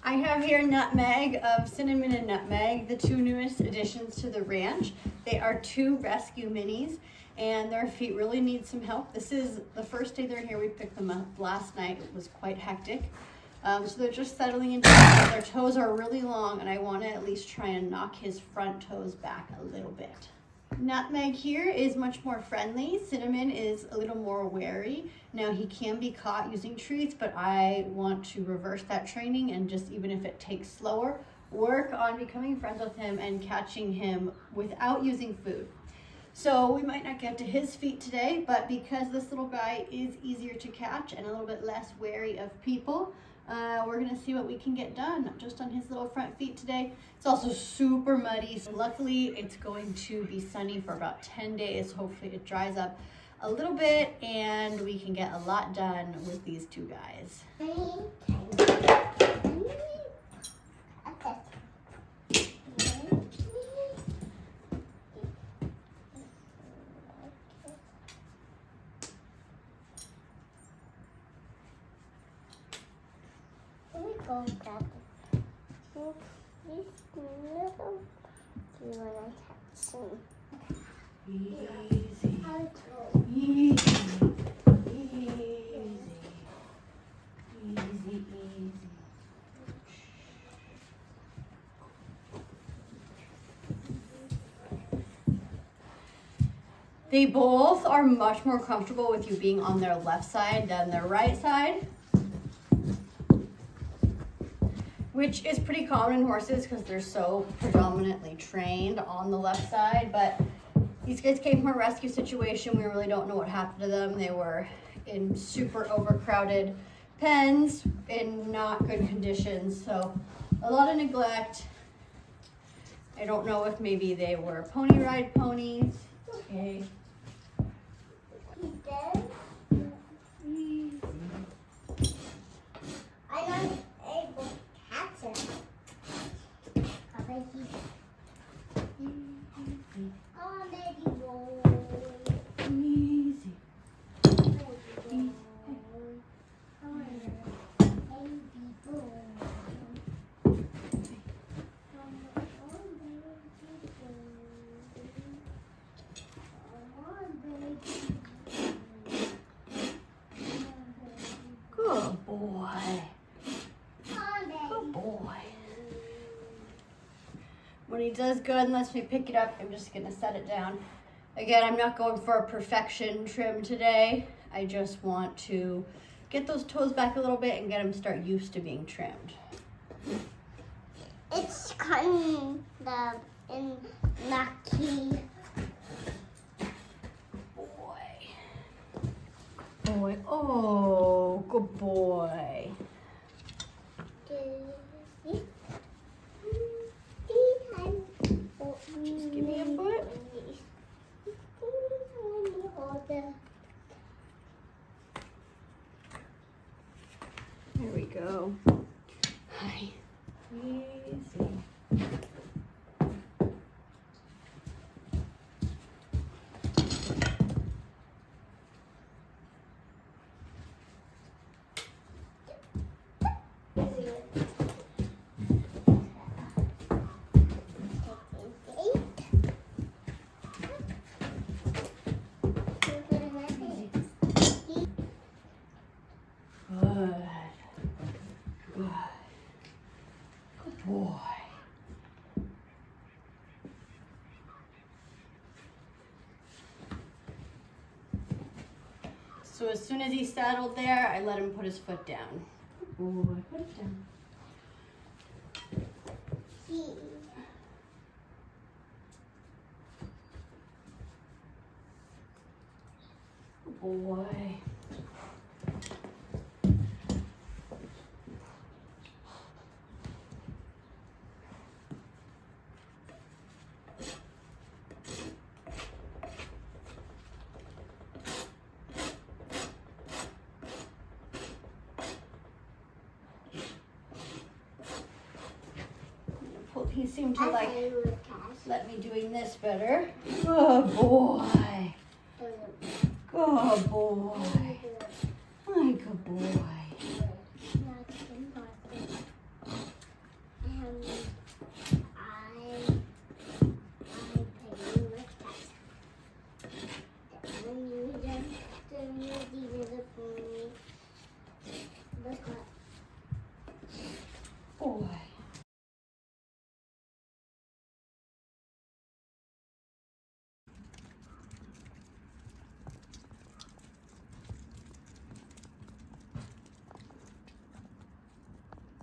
I have here Nutmeg of Cinnamon and Nutmeg, the two newest additions to the ranch. They are two rescue minis, and their feet really need some help. This is the first day they're here. We picked them up last night. It was quite hectic. So they're just settling into it. Their toes are really long, and I want to at least try and knock his front toes back a little bit. Nutmeg here is much more friendly. Cinnamon is a little more wary. Now he can be caught using treats, but I want to reverse that training and just, even if it takes slower, work on becoming friends with him and catching him without using food. So we might not get to his feet today, but because this little guy is easier to catch and a little bit less wary of people, we're gonna see what we can get done just on his little front feet today. It's also super muddy. So luckily it's going to be sunny for about 10 days. Hopefully it dries up a little bit and we can get a lot done with these two guys. Go grab this little. Do you want to catch him? Easy. Easy. Easy. They both are much more comfortable with you being on their left side than their right side, which is pretty common in horses because they're so predominantly trained on the left side. But these guys came from a rescue situation. We really don't know what happened to them. They were in super overcrowded pens in not good conditions. So a lot of neglect. I don't know if maybe they were pony ride ponies. Okay. He's dead. I'm not able to catch him. How about he? Oh, baby boy. Easy. Baby boy. Oh, baby boy. Good boy. Good boy. When he does good and lets me pick it up, I'm just gonna set it down. Again, I'm not going for a perfection trim today. I just want to get those toes back a little bit and get him start used to being trimmed. It's kind of lucky. Boy, oh, good boy. Just give me a foot. There we go. Hi. Easy. Good. Good boy. So as soon as he settled there, I let him put his foot down. Good boy, put it down. Good boy. He seemed to like let me doing this better. Good boy. Good boy. My good boy. I play with cats. When you them, these are the ponies. Look what